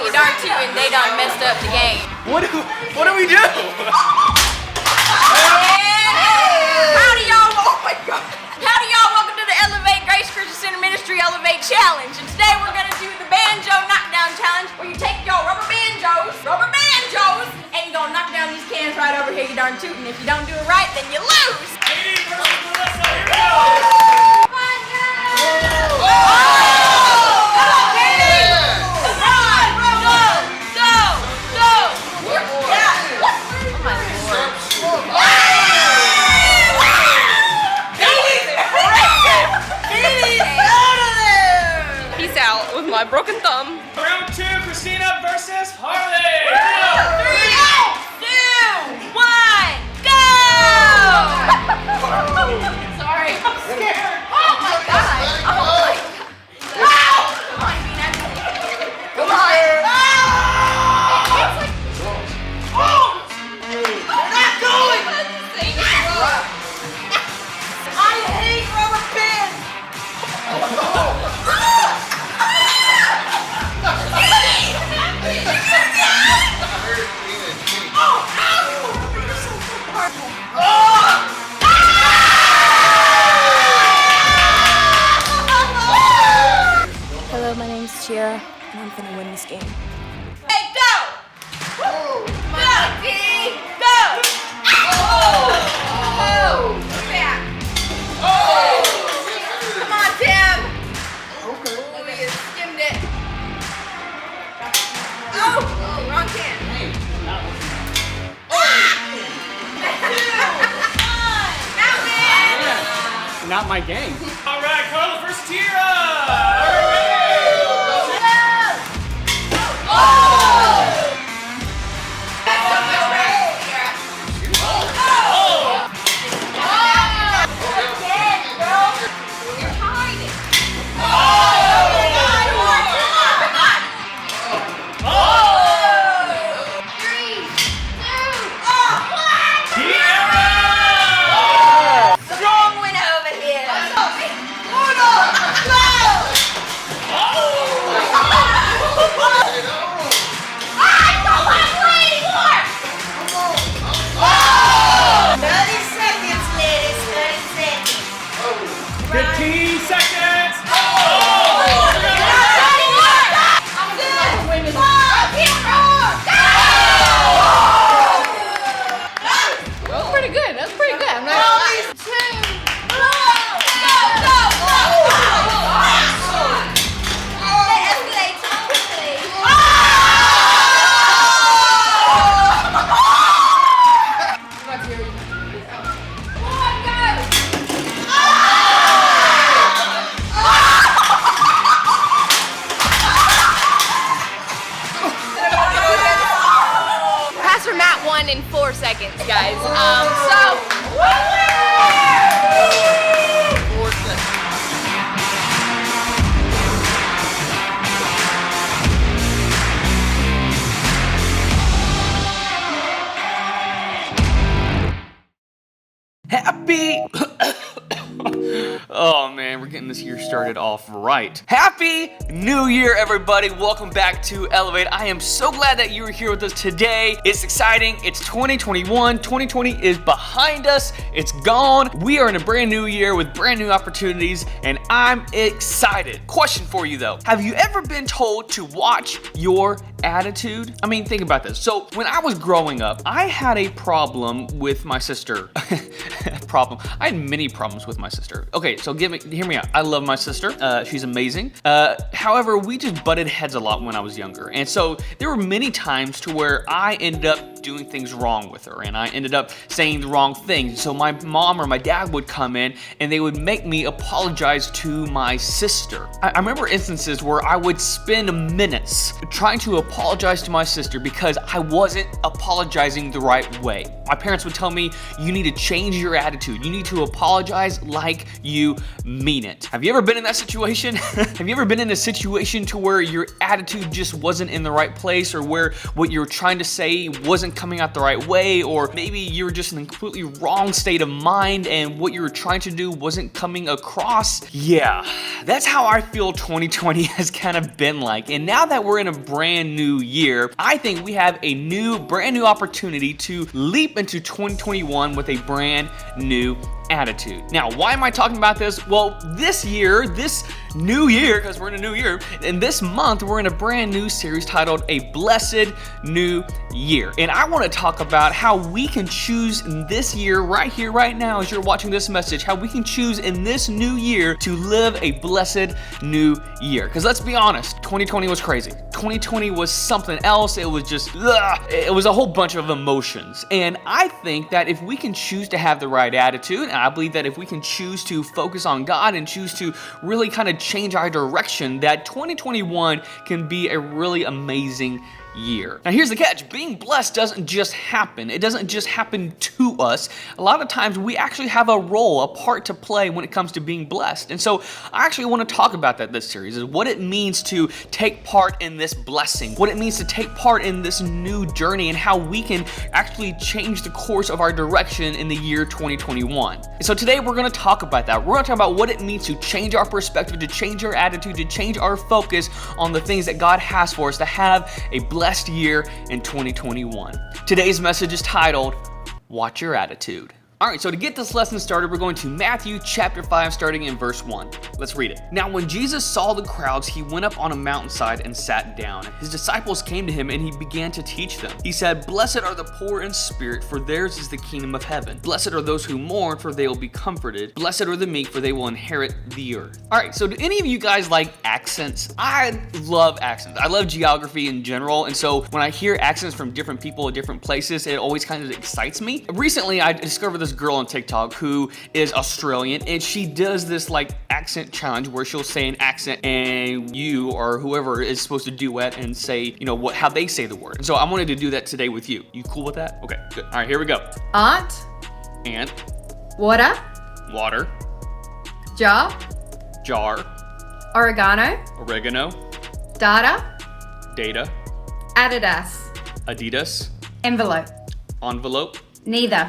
you darn tootin', they done messed up the game. What do we do? Howdy y'all, oh my God. Howdy y'all, welcome to the Elevate Grace Christian Center Ministry Elevate Challenge. And today we're gonna do the banjo knockdown challenge where you take your rubber banjos, and you're gonna knock down these cans right over here, you darn tootin'. If you don't do it right, then you lose. Hey, versus Melissa, here we go. My broken thumb. Round 2, Christina versus Harley. 3, 2, 1, go! Sorry, I'm scared. Oh my God. Oh my God. Wow! Come on, Bean, come on. Oh! They're not going! I hate rubber bands! Hello, my name's Tiara, and I'm gonna win this game. Hey, go! Go, Dee! Go! Oh! Back! Oh! Come on, Tim! Okay. Let me get skimmed it. Oh! Wrong can. Not my game. All right, Carla versus Tiara. In 4 seconds, guys. Happy. Oh man, we're getting this year started off right. Happy New Year, everybody. Welcome back to Elevate. I am so glad that you are here with us today. It's exciting. It's 2021. 2020 is behind us. It's gone. We are in a brand new year with brand new opportunities, and I'm excited. Question for you though. Have you ever been told to watch your attitude? I mean, think about this. So when I was growing up, I had a problem with my sister. I had many problems with my sister. Okay, so hear me out. I love my sister. She's amazing. However, we just butted heads a lot when I was younger. And so there were many times to where I ended up doing things wrong with her, and I ended up saying the wrong things. So my mom or my dad would come in and they would make me apologize to my sister. I remember instances where I would spend minutes trying to apologize to my sister because I wasn't apologizing the right way. My parents would tell me, you need to change your attitude attitude. You need to apologize like you mean it. Have you ever been in that situation? Have you ever been in a situation to where your attitude just wasn't in the right place, or where what you were trying to say wasn't coming out the right way, or maybe you were just in a completely wrong state of mind and what you were trying to do wasn't coming across? Yeah, that's how I feel 2020 has kind of been like. And now that we're in a brand new year, I think we have a brand new opportunity to leap into 2021 with a brand new attitude. Now, why am I talking about this? Well, this new year, because we're in a new year, and this month we're in a brand new series titled A Blessed New Year. And I want to talk about how we can choose in this year, right here, right now, as you're watching this message, how we can choose in this new year to live a blessed new year. Because let's be honest, 2020 was crazy. 2020 was something else. It was just, it was a whole bunch of emotions. And I think that if we can choose to have the right attitude, and I believe that if we can choose to focus on God and choose to really kind of change our direction, that 2021 can be a really amazing year. Now here's the catch. Being blessed doesn't just happen. It doesn't just happen to us. A lot of times we actually have a role, a part to play when it comes to being blessed. And so I actually want to talk about that this series, is what it means to take part in this blessing, what it means to take part in this new journey, and how we can actually change the course of our direction in the year 2021. And so today we're going to talk about that. We're going to talk about what it means to change our perspective, to change our attitude, to change our focus on the things that God has for us, to have a blessed year in 2021. Today's message is titled, Watch Your Attitude. All right, so to get this lesson started, we're going to Matthew chapter 5, starting in verse 1. Let's read it. Now, when Jesus saw the crowds, he went up on a mountainside and sat down. His disciples came to him, and he began to teach them. He said, Blessed are the poor in spirit, for theirs is the kingdom of heaven. Blessed are those who mourn, for they will be comforted. Blessed are the meek, for they will inherit the earth. All right, so do any of you guys like accents? I love accents. I love geography in general, and so when I hear accents from different people at different places, it always kind of excites me. Recently, I discovered this girl on TikTok who is Australian, and she does this like accent challenge where she'll say an accent and you or whoever is supposed to duet and say, you know, how they say the word. And so I wanted to do that today with you. You cool with that? Okay, good. All right, here we go. Aunt. Ant. Water. Water. Jar. Jar. Oregano. Oregano. Data. Data. Adidas. Adidas. Envelope. Envelope. Neither.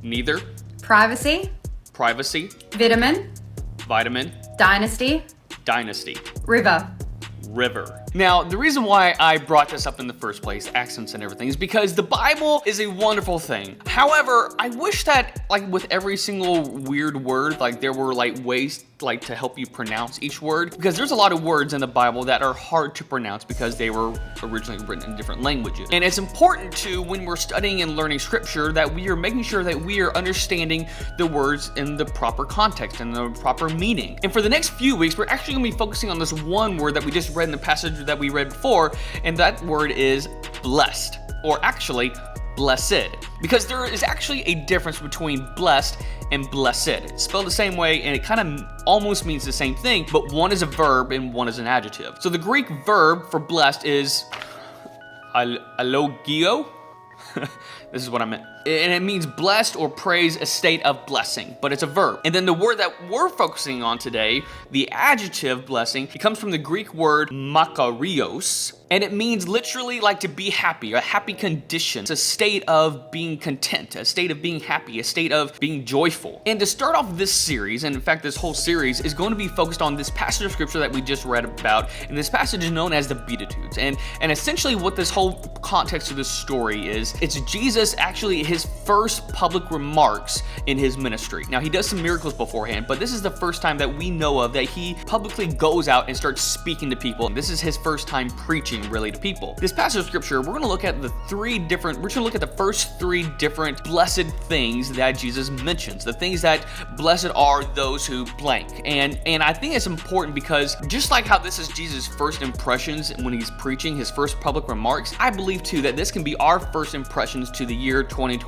Neither. Privacy. Privacy. Vitamin. Vitamin. Dynasty. Dynasty. River. River. Now, the reason why I brought this up in the first place, accents and everything, is because the Bible is a wonderful thing. However, I wish that, like with every single weird word, like there were like ways like to help you pronounce each word, because there's a lot of words in the Bible that are hard to pronounce because they were originally written in different languages. And it's important to, when we're studying and learning scripture, that we are making sure that we are understanding the words in the proper context and the proper meaning. And for the next few weeks, we're actually going to be focusing on this one word that we just read in the passage that we read before, and that word is blessed, or actually blessed, because there is actually a difference between blessed and blessed. It's spelled the same way, and it kind of almost means the same thing, but one is a verb and one is an adjective. So the Greek verb for blessed is alogio. This is what I meant. And it means blessed or praise, a state of blessing, but it's a verb. And then the word that we're focusing on today, the adjective blessing, it comes from the Greek word makarios, and it means literally like to be happy, a happy condition. It's a state of being content, a state of being happy, a state of being joyful. And to start off this series, and in fact this whole series, is going to be focused on this passage of scripture that we just read about, and this passage is known as the Beatitudes. And essentially what this whole context of this story is, it's Jesus actually his first public remarks in his ministry. Now, he does some miracles beforehand, but this is the first time that we know of that he publicly goes out and starts speaking to people. And this is his first time preaching really to people. This passage of scripture, we're going to look at the first three different blessed things that Jesus mentions. The things that blessed are those who blank. And I think it's important because just like how this is Jesus' first impressions when he's preaching, his first public remarks, I believe too that this can be our first impressions to the year 2021.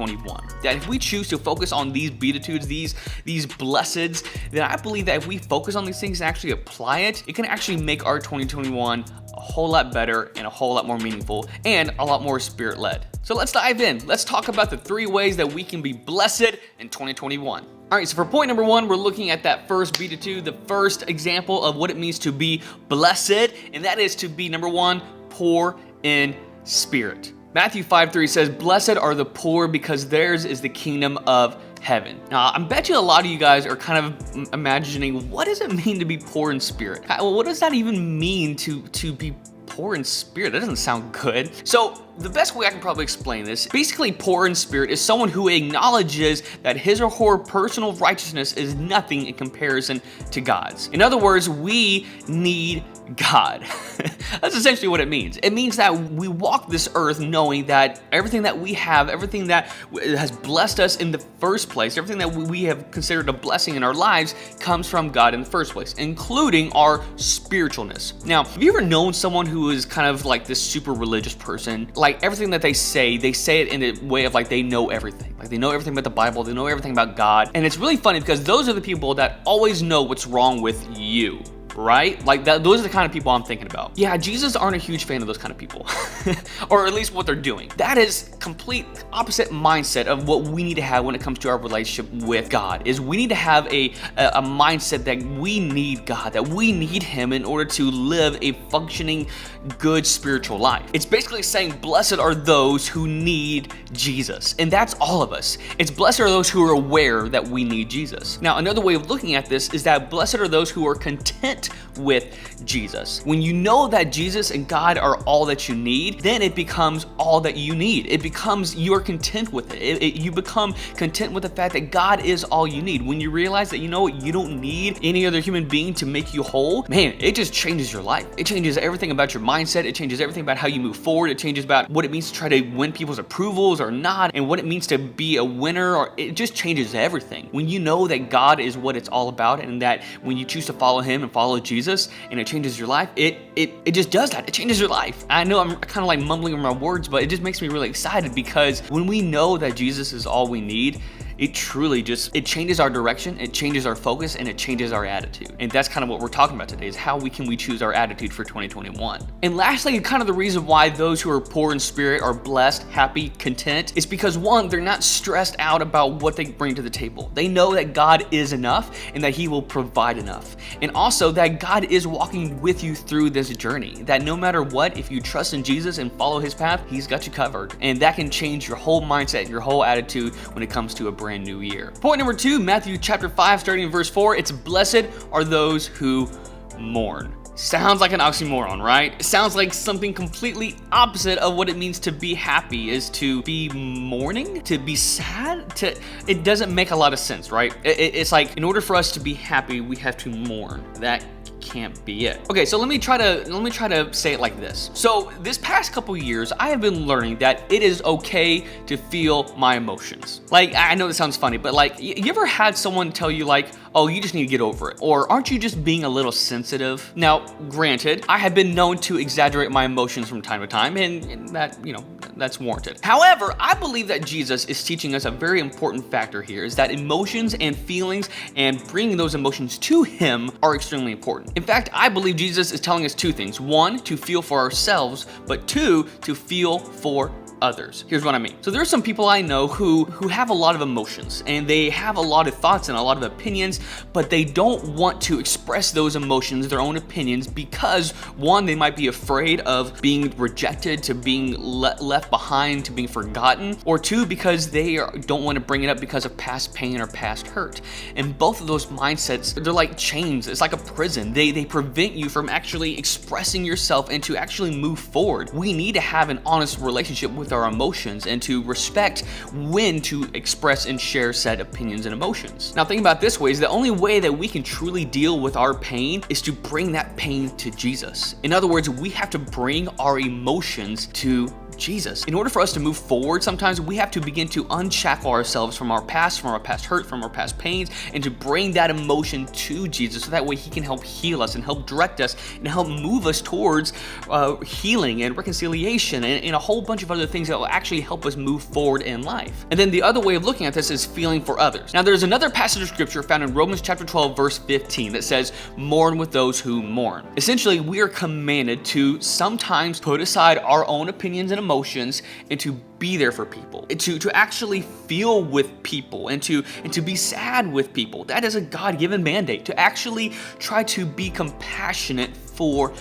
That if we choose to focus on these Beatitudes, these blesseds, then I believe that if we focus on these things and actually apply it, it can actually make our 2021 a whole lot better and a whole lot more meaningful and a lot more spirit-led. So let's dive in. Let's talk about the 3 ways that we can be blessed in 2021. All right, so for point number 1, we're looking at that first Beatitude, the first example of what it means to be blessed, and that is to be, number 1, poor in spirit. Matthew 5:3 says, "Blessed are the poor because theirs is the kingdom of heaven." Now, I bet you a lot of you guys are kind of imagining, what does it mean to be poor in spirit? What does that even mean to be poor in spirit? That doesn't sound good. So the best way I can probably explain this, basically poor in spirit is someone who acknowledges that his or her personal righteousness is nothing in comparison to God's. In other words, we need God. That's essentially what it means. It means that we walk this earth knowing that everything that we have, everything that has blessed us in the first place, everything that we have considered a blessing in our lives comes from God in the first place, including our spiritualness. Now, have you ever known someone who is kind of like this super religious person? Like everything that they say it in a way of like they know everything. Like they know everything about the Bible, they know everything about God. And it's really funny because those are the people that always know what's wrong with you. Right? Like those are the kind of people I'm thinking about. Yeah, Jesus aren't a huge fan of those kind of people, or at least what they're doing. That is complete opposite mindset of what we need to have when it comes to our relationship with God. Is we need to have a mindset that we need God, that we need Him in order to live a functioning, good spiritual life. It's basically saying, blessed are those who need Jesus, and that's all of us. It's blessed are those who are aware that we need Jesus. Now, another way of looking at this is that blessed are those who are content with Jesus. When you know that Jesus and God are all that you need, then it becomes all that you need. It becomes you're content with it. You become content with the fact that God is all you need. When you realize that you know what, you don't need any other human being to make you whole, man, it just changes your life. It changes everything about your mindset. It changes everything about how you move forward. It changes about what it means to try to win people's approvals or not, and what it means to be a winner, or it just changes everything. When you know that God is what it's all about, and that when you choose to follow Him and follow Jesus and it changes your life, it just does that. It changes your life. I know I'm kind of like mumbling my words, but it just makes me really excited because when we know that Jesus is all we need, it truly it changes our direction, it changes our focus, and it changes our attitude. And that's kind of what we're talking about today, is how we choose our attitude for 2021. And lastly, kind of the reason why those who are poor in spirit are blessed, happy, content, is because 1, they're not stressed out about what they bring to the table. They know that God is enough and that He will provide enough. And also that God is walking with you through this journey, that no matter what, if you trust in Jesus and follow His path, He's got you covered. And that can change your whole mindset, your whole attitude when it comes to a brand new year. Point number 2, Matthew chapter 5, starting in verse 4, it's blessed are those who mourn. Sounds like an oxymoron, right? It sounds like something completely opposite of what it means to be happy, is to be mourning, to be sad. It doesn't make a lot of sense, right? It's like, in order for us to be happy, we have to mourn. That can't be it. Okay, so let me try to say it like this. So this past couple years, I have been learning that it is okay to feel my emotions. Like, I know this sounds funny, but like, you ever had someone tell you like, oh, you just need to get over it, or aren't you just being a little sensitive? Now, granted, I have been known to exaggerate my emotions from time to time, and that, that's warranted. However, I believe that Jesus is teaching us a very important factor here, is that emotions and feelings and bringing those emotions to Him are extremely important. In fact, I believe Jesus is telling us 2 things. 1, to feel for ourselves, but 2, to feel for others. Here's what I mean. So there are some people I know who have a lot of emotions, and they have a lot of thoughts and a lot of opinions, but they don't want to express those emotions, their own opinions, because 1, they might be afraid of being rejected, to being left behind, to being forgotten, or 2, because they don't want to bring it up because of past pain or past hurt. And both of those mindsets, they're like chains. It's like a prison. They prevent you from actually expressing yourself and to actually move forward. We need to have an honest relationship with our emotions and to respect when to express and share said opinions and emotions. Now, think about it this way, is the only way that we can truly deal with our pain is to bring that pain to Jesus. In other words, we have to bring our emotions to Jesus. In order for us to move forward, sometimes we have to begin to unshackle ourselves from our past hurt, from our past pains, and to bring that emotion to Jesus, so that way He can help heal us and help direct us and help move us towards healing and reconciliation and a whole bunch of other things that will actually help us move forward in life. And then the other way of looking at this is feeling for others. Now, there's another passage of scripture found in Romans chapter 12, verse 15 that says, mourn with those who mourn. Essentially, we are commanded to sometimes put aside our own opinions and emotions and to be there for people, to actually feel with people and to be sad with people. That is a God-given mandate, to actually try to be compassionate for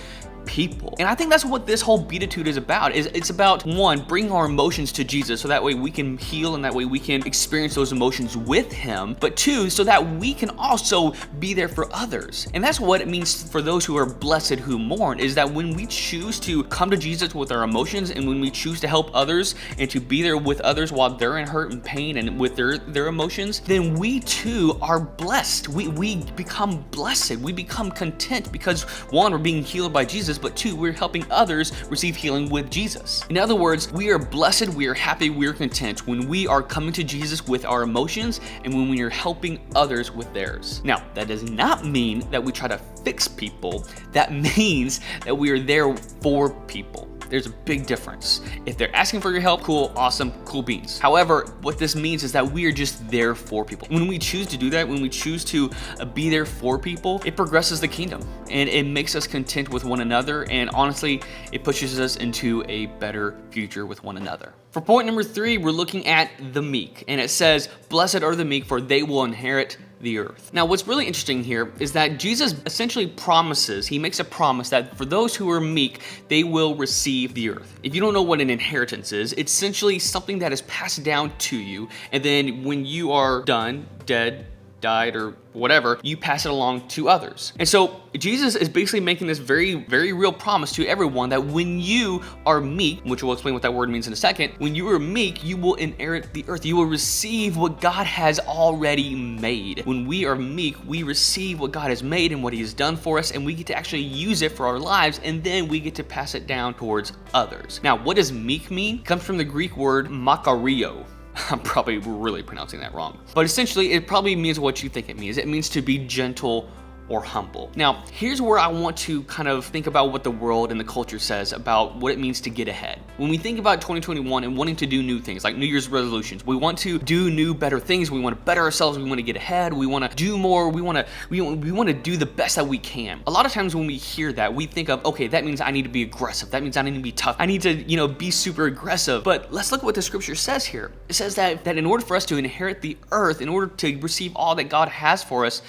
people. And I think that's what this whole Beatitude is about. It's about, one, bringing our emotions to Jesus so that way we can heal and that way we can experience those emotions with him, but two, so that we can also be there for others. And that's what it means for those who are blessed who mourn, is that when we choose to come to Jesus with our emotions and when we choose to help others and to be there with others while they're in hurt and pain and with their emotions, then we too are blessed. We become blessed. We become content because, one, we're being healed by Jesus, but two, we're helping others receive healing with Jesus. In other words, we are blessed, we are happy, we are content when we are coming to Jesus with our emotions and when we are helping others with theirs. Now, that does not mean that we try to fix people. That means that we are there for people. There's a big difference. If they're asking for your help, cool, awesome, cool beans. However, what this means is that we are just there for people. When we choose to do that, when we choose to be there for people, it progresses the kingdom and it makes us content with one another. And honestly, it pushes us into a better future with one another. For point number 3, we're looking at the meek, and it says, "Blessed are the meek, for they will inherit the earth." Now, what's really interesting here is that Jesus essentially promises, he makes a promise that for those who are meek, they will receive the earth. If you don't know what an inheritance is, it's essentially something that is passed down to you, and then when you are done, dead, died, or whatever, you pass it along to others. And so Jesus is basically making this very, very real promise to everyone that when you are meek, which we'll explain what that word means in a second, when you are meek, you will inherit the earth. You will receive what God has already made. When we are meek, we receive what God has made and what he has done for us, and we get to actually use it for our lives, and then we get to pass it down towards others. Now, what does meek mean? It comes from the Greek word makario. I'm probably really pronouncing that wrong. But essentially, it probably means what you think it means. It means to be gentle or humble. Now, here's where I want to kind of think about what the world and the culture says about what it means to get ahead. When we think about 2021 and wanting to do new things, like New Year's resolutions, we want to do new, better things. We want to better ourselves. We want to get ahead. We want to do more. We want to do the best that we can. A lot of times when we hear that, we think of, okay, that means I need to be aggressive. That means I need to be tough. I need to, be super aggressive. But let's look at what the scripture says here. It says that in order for us to inherit the earth, in order to receive all that God has for us,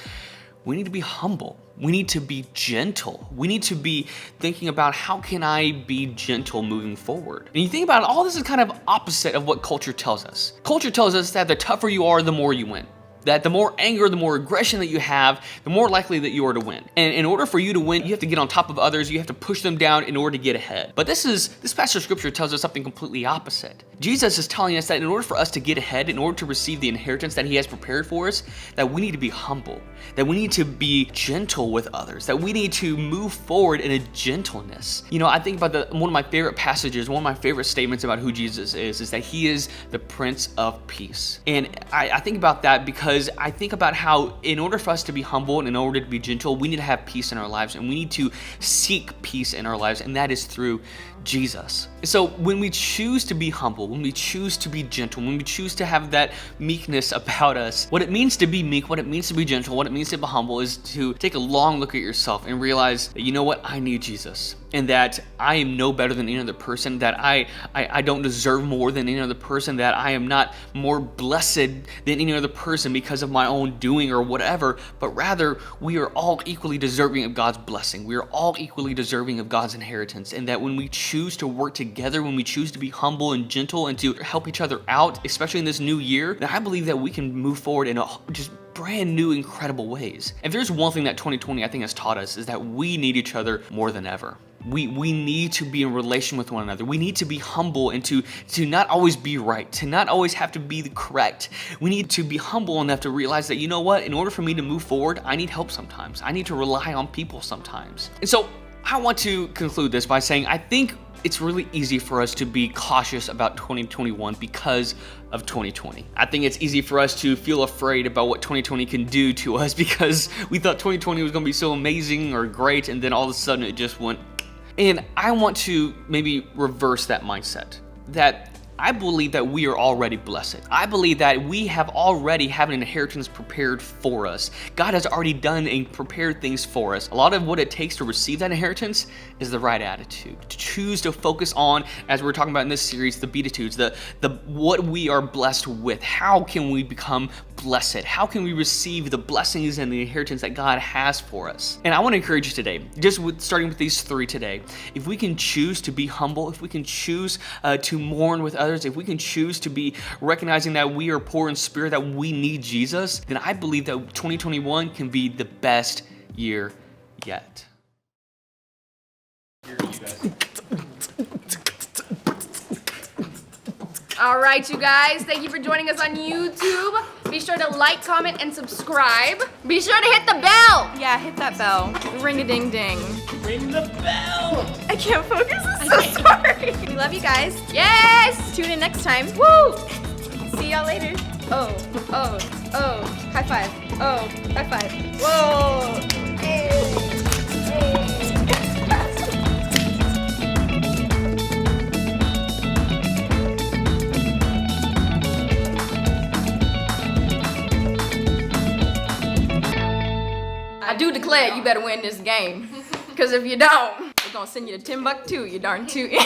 we need to be humble. We need to be gentle. We need to be thinking about, how can I be gentle moving forward? And you think about it, all this is kind of opposite of what culture tells us. Culture tells us that the tougher you are, the more you win. That the more anger, the more aggression that you have, the more likely that you are to win. And in order for you to win, you have to get on top of others. You have to push them down in order to get ahead. But this passage of scripture tells us something completely opposite. Jesus is telling us that in order for us to get ahead, in order to receive the inheritance that he has prepared for us, that we need to be humble, that we need to be gentle with others, that we need to move forward in a gentleness. I think about one of my favorite passages, one of my favorite statements about who Jesus is that he is the Prince of Peace. And I think about that because I think about how in order for us to be humble and in order to be gentle, we need to have peace in our lives, and we need to seek peace in our lives, and that is through Jesus. So when we choose to be humble, when we choose to be gentle, when we choose to have that meekness about us, what it means to be meek, what it means to be gentle, what it means to be humble is to take a long look at yourself and realize that, you know what, I need Jesus, and that I am no better than any other person, that I don't deserve more than any other person, that I am not more blessed than any other person because of my own doing or whatever, but rather we are all equally deserving of God's blessing. We are all equally deserving of God's inheritance, and that when we choose to work together, when we choose to be humble and gentle and to help each other out, especially in this new year, then I believe that we can move forward in just brand new, incredible ways. If there's one thing that 2020 I think has taught us, is that we need each other more than ever. We need to be in relation with one another. We need to be humble and to not always be right, to not always have to be the correct. We need to be humble enough to realize that, you know what, in order for me to move forward, I need help sometimes. I need to rely on people sometimes. And so I want to conclude this by saying I think it's really easy for us to be cautious about 2021 because of 2020. I think it's easy for us to feel afraid about what 2020 can do to us because we thought 2020 was going to be so amazing or great, and then all of a sudden it just went. And I want to maybe reverse that mindset, that I believe that we are already blessed. I believe that we have already have an inheritance prepared for us. God has already done and prepared things for us. A lot of what it takes to receive that inheritance is the right attitude. To choose to focus on, as we're talking about in this series, the Beatitudes, the what we are blessed with. How can we become blessed? How can we receive the blessings and the inheritance that God has for us? And I want to encourage you today, starting with these three today, if we can choose to be humble, if we can choose to mourn with others, if we can choose to be recognizing that we are poor in spirit, that we need Jesus, then I believe that 2021 can be the best year yet. All right, you guys, thank you for joining us on YouTube. Be sure to like, comment, and subscribe. Be sure to hit the bell. Yeah, hit that bell. Ring-a-ding-ding. Ring the bell! I can't focus, I'm so sorry. We love you guys. Yes! Tune in next time. Woo! See y'all later. Oh, oh, oh. High five. Oh, high five. Whoa. I do declare you better win this game. Because if you don't, we're going to send you to Timbuktu, you darn tootin'.